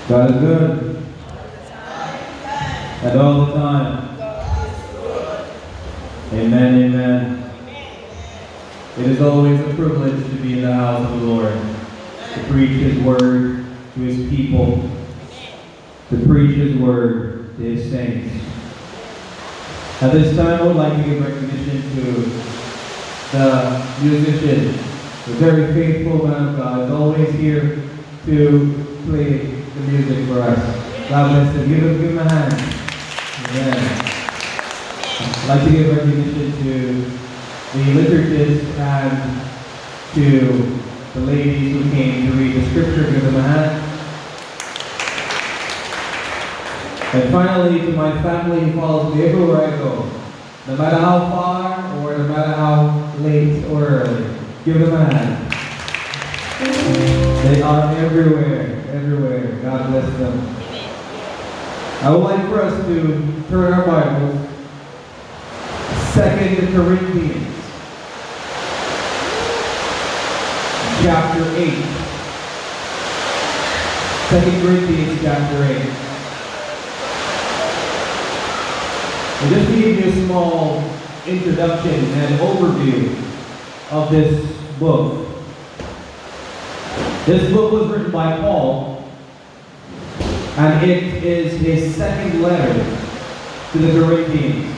God is good. And all the time. Amen, amen. It is always a privilege to be in the house of the Lord, to preach His word to His people, to preach His word to His saints. At this time, I would like to give recognition to the musician, the very faithful man of God, is always here to play the music for us. God bless him. Give him a hand. Amen. I'd like to give recognition to the liturgists and to the ladies who came to read the scripture. Give them a hand. And finally, to my family who follows me everywhere I go, no matter how far or no matter how late or early, give them a hand. They are everywhere, everywhere. God bless them. I would like for us to turn our Bibles, 2 Corinthians, chapter 8. 2 Corinthians, chapter 8. I'll just give you a small introduction and overview of this book. This book was written by Paul, and it is his second letter to the Corinthians.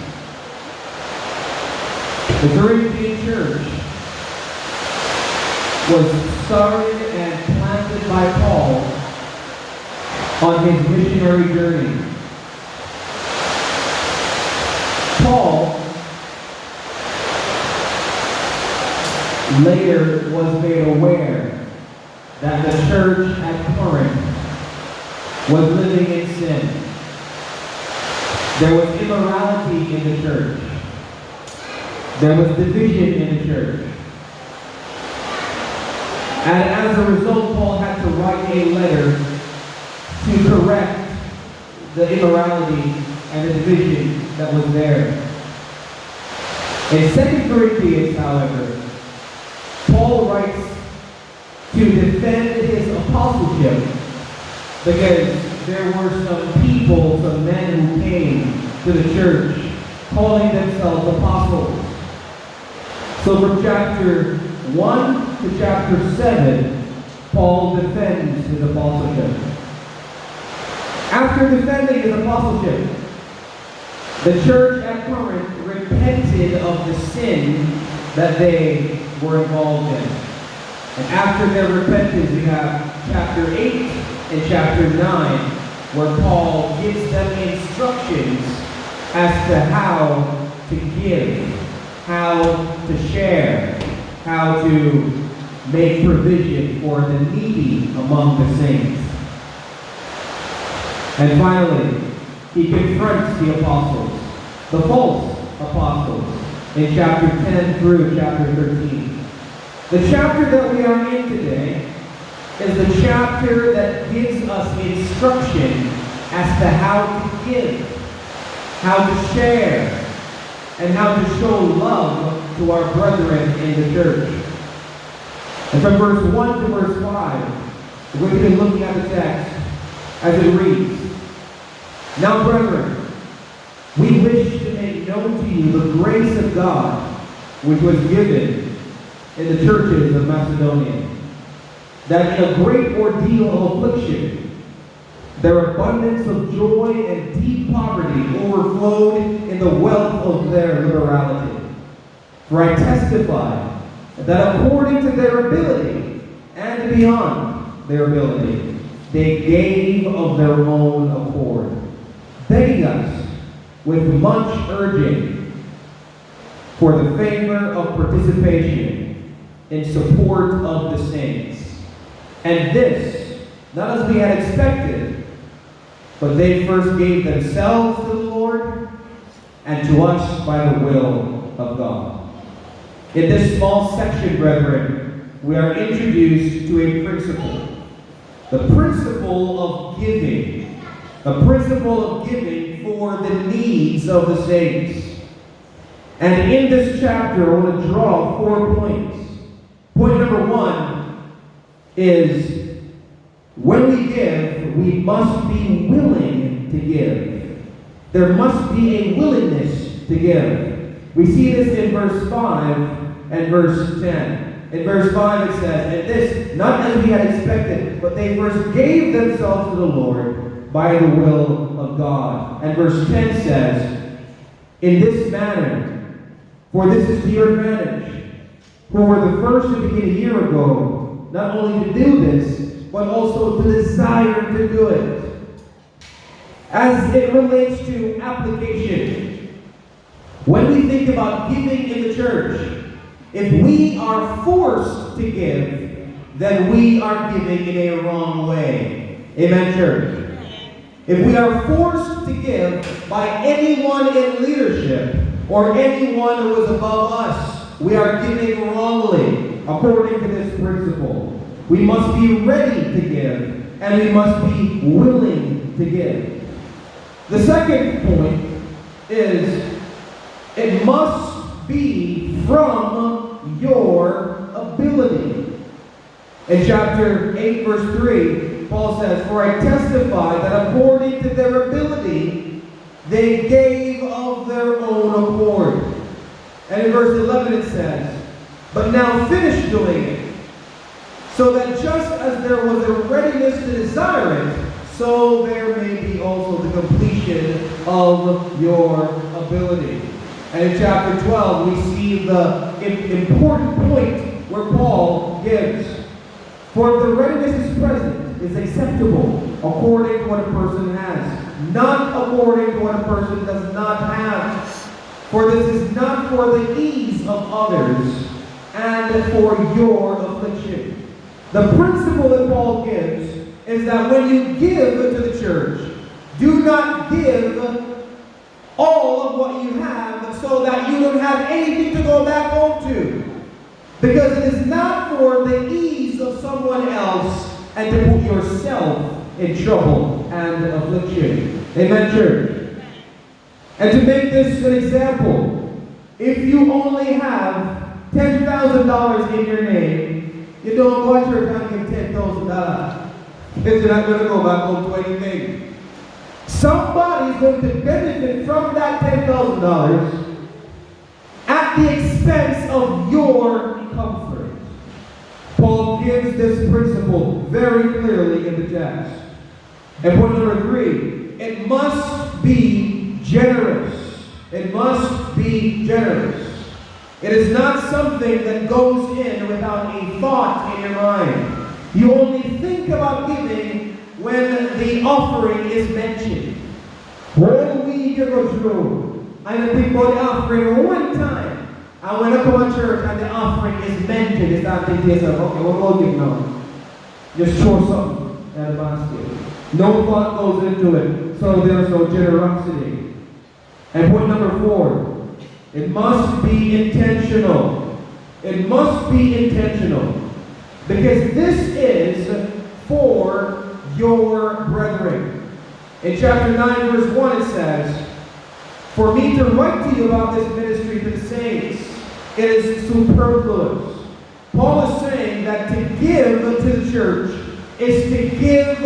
The Corinthian church was started and planted by Paul on his missionary journey. Paul later was made aware that the church at Corinth was living in sin. There was immorality in the church. There was division in the church. And as a result, Paul had to write a letter to correct the immorality and the division that was there. In 2 Corinthians, however, Paul writes to defend his apostleship because there were some people, some men who came to the church calling themselves apostles. So from chapter 1 to chapter 7, Paul defends his apostleship. After defending his apostleship, the church at Corinth repented of the sin that they were involved in. And after their repentance, we have chapter 8 and chapter 9, where Paul gives them instructions as to how to give, how to share, how to make provision for the needy among the saints. And finally, he confronts the apostles, the false apostles, in chapter 10 through chapter 13. The chapter that we are in today is the chapter that gives us instruction as to how to give, how to share, and how to show love to our brethren in the church. And from verse 1 to verse 5, we're going to be looking at the text as it reads, "Now, brethren, we wish to make known to you the grace of God, which was given in the churches of Macedonia, that in a great ordeal of affliction, their abundance of joy and deep poverty overflowed in the wealth of their liberality. For I testify that according to their ability and beyond their ability, they gave of their own accord, begging us with much urging for the favor of participation in support of the saints. And this, not as we had expected, but they first gave themselves to the Lord and to us by the will of God." In this small section, brethren, we are introduced to a principle. The principle of giving. The principle of giving for the needs of the saints. And in this chapter, I want to draw 4 points. Point number 1 is When we give, we must be willing to give. There must be a willingness to give. We see this in verse 5 and verse 10. In verse 5 it says, "And this, not as we had expected, but they first gave themselves to the Lord by the will of God." And verse 10 says, "In this manner, for this is to your advantage, who were the first to begin a year ago, not only to do this, but also to desire to do it." As it relates to application, when we think about giving in the church, if we are forced to give, then we are giving in a wrong way. Amen, church? If we are forced to give by anyone in leadership or anyone who is above us, we are giving wrongly according to this principle. We must be ready to give, and we must be willing to give. The second point is it must be from your ability. In chapter 8, verse 3, Paul says, "For I testify that according to their ability, they gave of their own accord." And in verse 11 it says, "But now finish doing it, so that just as there was a readiness to desire it, so there may be also the completion of your ability." And in chapter 12, we see the important point where Paul gives. "For if the readiness is present, is acceptable according to what a person has, not according to what a person does not have. For this is not for the ease of others, and for your affliction." The principle that Paul gives is that when you give to the church, do not give all of what you have so that you don't have anything to go back home to. Because it is not for the ease of someone else and to put yourself in trouble and affliction. Amen, church? And to make this an example, if you only have $10,000 in your name, you don't go to church and give $10,000. Because you're not going to go back home to anything. Somebody's going to benefit from that $10,000 at the expense of your comfort. Paul gives this principle very clearly in the text. And point number 3, it must be generous. It must be generous. It is not something that goes in without a thought in your mind. You only think about giving when the offering is mentioned. When we go through, I think about the offering one time. And when I come to church and the offering is mentioned, it's not thinking to yourself, okay, what will I give now? Just throw something in the basket. No thought goes into it, so there's no generosity. And point number 4, it must be intentional. It must be intentional. Because this is for your brethren. In chapter 9, verse 1, it says, "For me to write to you about this ministry to the saints, it is superfluous." Paul is saying that to give to the church is to give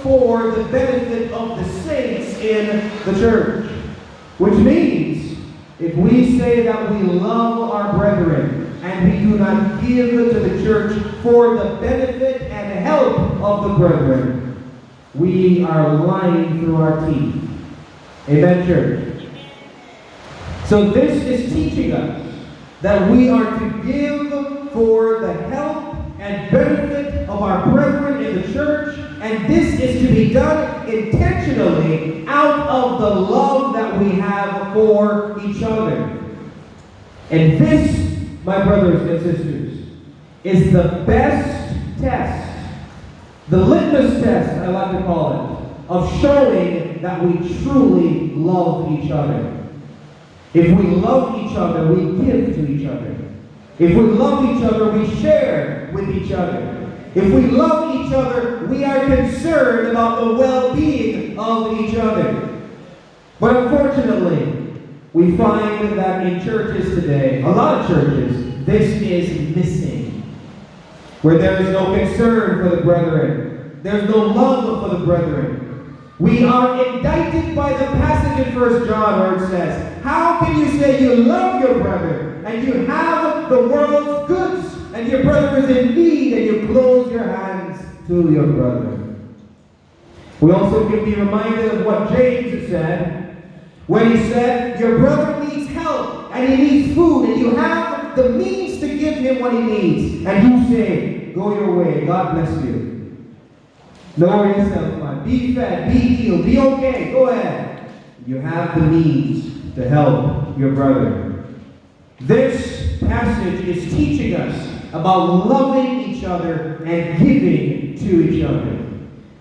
for the benefit of the saints in the church. Which means, if we say that we love our brethren and we do not give to the church for the benefit and help of the brethren, we are lying through our teeth. Amen, church? So this is teaching us that we are to give for the help and benefit of our brethren in the church, and this is to be done intentionally out of the love that we have for each other. And this, my brothers and sisters, is the best test, the litmus test, I like to call it, of showing that we truly love each other. If we love each other, we give to each other. If we love each other, we share with each other. If we love each other, we are concerned about the well-being of each other. But unfortunately, we find that in churches today, a lot of churches, this is missing. Where there is no concern for the brethren. there's no love for the brethren. We are indicted by the passage in 1 John where it says, how can you say you love your brother and you have the world's goods and your brother is in need and you close your hands to your brother? We also can be reminded of what James said when he said, your brother needs help and he needs food and you have the means to give him what he needs. And you say, go your way, God bless you. Lower yourself, man. Be fed, be healed, be okay, go ahead. You have the means to help your brother. This passage is teaching us about loving each other and giving to each other.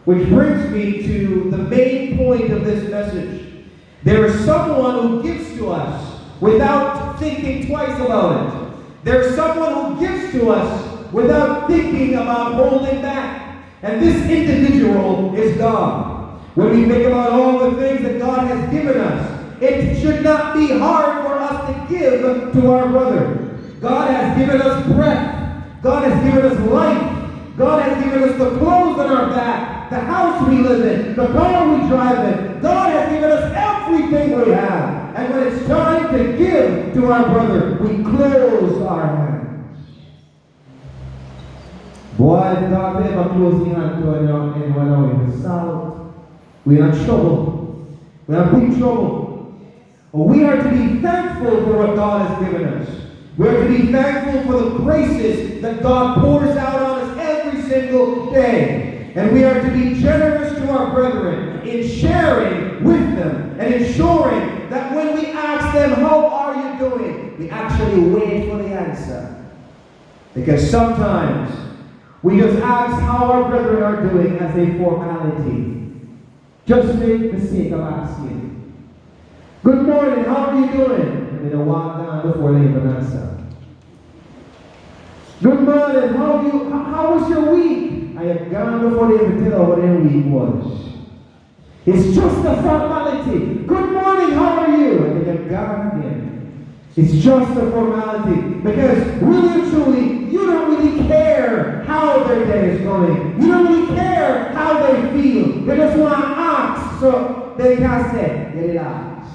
Which brings me to the main point of this message. There is someone who gives to us without thinking twice about it. There is someone who gives to us without thinking about holding back. And this individual is God. When we think about all the things that God has given us, it should not be hard for us to give to our brother. God has given us breath. God has given us life. God has given us the clothes on our back, the house we live in, the car we drive in. God has given us everything we have. And when it's time to give to our brother, we close our hands. Boy, if God ever close your hand to anyone with salt, we are in trouble. We are in big trouble. We are to be thankful for what God has given us. We are to be thankful for the graces that God pours out on us every single day. And we are to be generous to our brethren in sharing with them and ensuring that when we ask them, how are you doing? We actually wait for the answer. Because sometimes we just ask how our brethren are doing as a formality. Just for the sake of asking. Good morning, how are you doing? And they walk down before they even answer. Good morning, how was your week? I had gone before they even tell what their week was. It's just a formality. Good morning, how are you? And they get gone again. It's just a formality. Because really and truly, you don't really care how their day is going. You don't really care how they feel. They just want to ask so they can say, relax.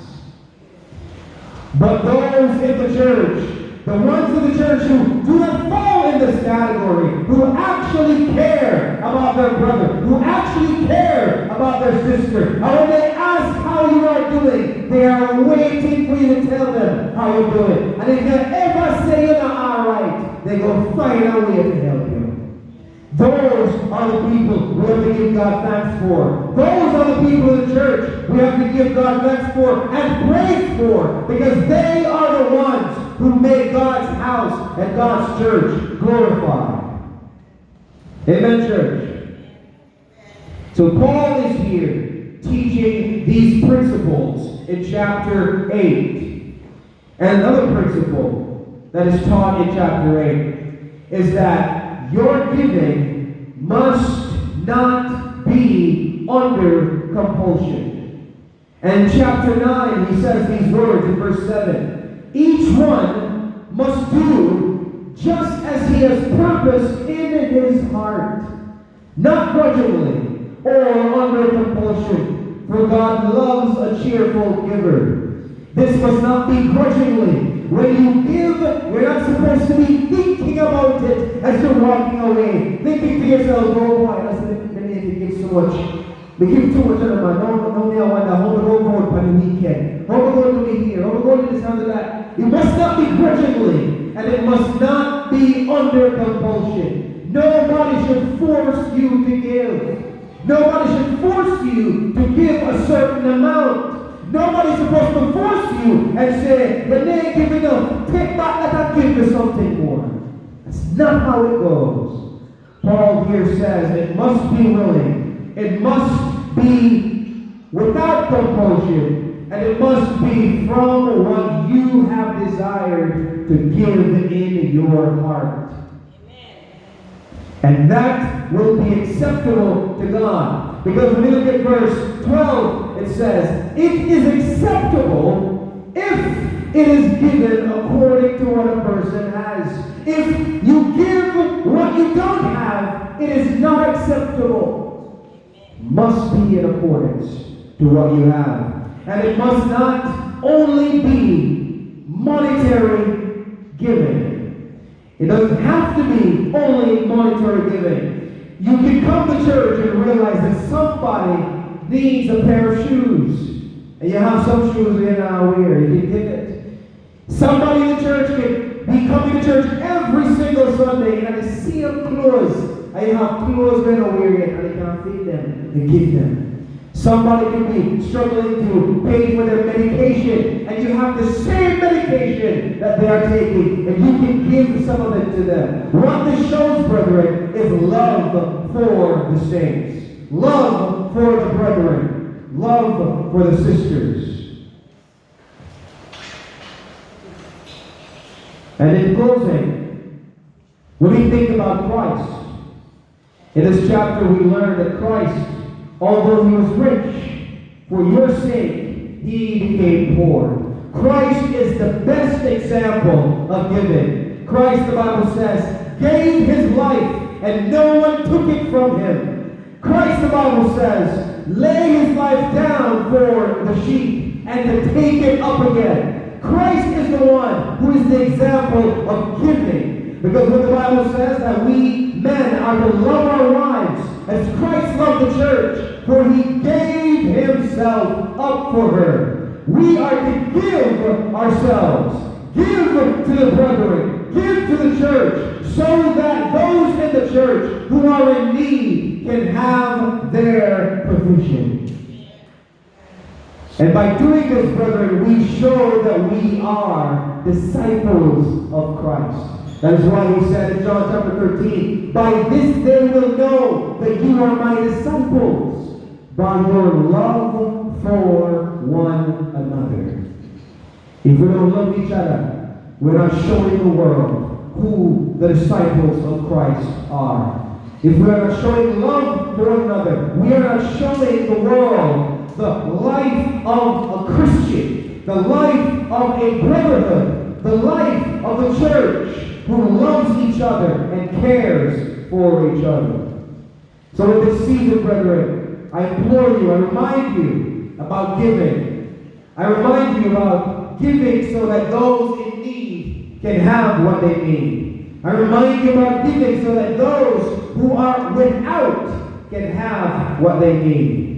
But those in the church, the ones in the church who do not fall in this category, who actually care about their brother, who actually care about their sister, and when they ask how you are doing, they are waiting for you to tell them how you're doing. And if they ever say you're not all right, they go find a way to help you. Those are the people we have to give God thanks for. Those are the people in the church we have to give God thanks for and praise for, because they are the ones who make God's house and God's church glorified. Amen, church? So Paul is here teaching these principles in chapter 8. And another principle that is taught in chapter 8 is that your giving must not be under compulsion. And in chapter 9, he says these words in verse 7. Each one must do just as he has purposed in his heart, not grudgingly or under compulsion, for God loves a cheerful giver. This must not be grudgingly. When you give, you're not supposed to be thinking about it as you're walking away. Thinking to yourself, oh boy, let me give so much. We give too much of them. No, I wonder how we go on for the weekend. How we going to be here? How we going to this and that? It must not be grudgingly, and it must not be under compulsion. Nobody should force you to give. Nobody should force you to give a certain amount. Nobody's supposed to force you and say, when they give enough, take back, let them give you something more. That's not how it goes. Paul here says it must be willing, it must be without compulsion, and it must be from what you have desired to give in your heart. And that will be acceptable to God. Because when you look at verse 12, it says, it is acceptable if it is given according to what a person has. If you give what you don't have, it is not acceptable. must be in accordance to what you have. And it must not only be monetary giving. It doesn't have to be only monetary giving. You can come to church and realize that somebody needs a pair of shoes. And you have some shoes in weird. You can give it. Somebody in the church can be coming to church every single Sunday and they see them clothes. And you have clothes when they're wearing and they can't feed them and give them. Somebody can be struggling to pay for their medication and you have the same medication that they are taking and you can give some of it to them. What this shows, brethren, is love for the saints. Love for the brethren. Love for the sisters. And in closing, when we think about Christ, in this chapter we learn that Christ, although he was rich, for your sake he became poor. Christ is the best example of giving. Christ, the Bible says, gave his life and no one took it from him. Christ, the Bible says, lay his life down for the sheep and to take it up again. Christ is the one who is the example of giving. Because what the Bible says that we men are to love our wives as Christ loved the church, for he gave himself up for her. We are to give ourselves, give to the brethren, give to the church, so that those in the church who are in need can have their provision. And by doing this, brethren, we show that we are disciples of Christ. That is why he said in John chapter 13, by this they will know that you are my disciples, by your love for one another. If we don't love each other, we're not showing the world who the disciples of Christ are. If we are not showing love for one another, we are not showing the world the life of a Christian, the life of a brotherhood, the life of the church who loves each other and cares for each other. So in this season, brethren, I implore you, I remind you about giving. I remind you about giving so that those in need can have what they need. I remind you about giving so that those who are without can have what they need.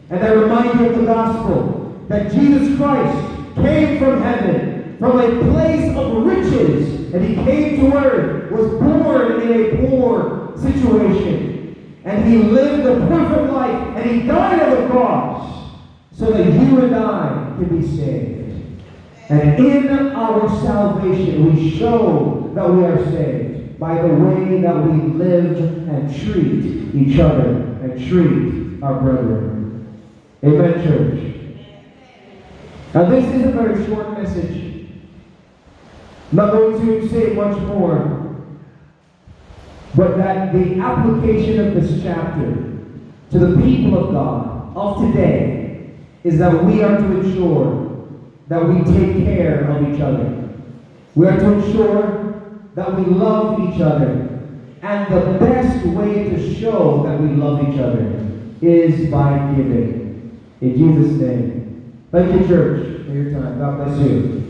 And I remind you of the gospel that Jesus Christ came from heaven, from a place of riches, and he came to earth, was born in a poor situation, and he lived a perfect life, and he died on the cross so that you and I can be saved. And in our salvation, we show that we are saved by the way that we live and treat each other and treat our brethren. Amen, church. Now this is a very short message. I'm not going to say much more, but that the application of this chapter to the people of God of today is that we are to ensure that we take care of each other. We are to ensure that we love each other. And the best way to show that we love each other is by giving. In Jesus' name. Thank you, church, for your time. God bless you.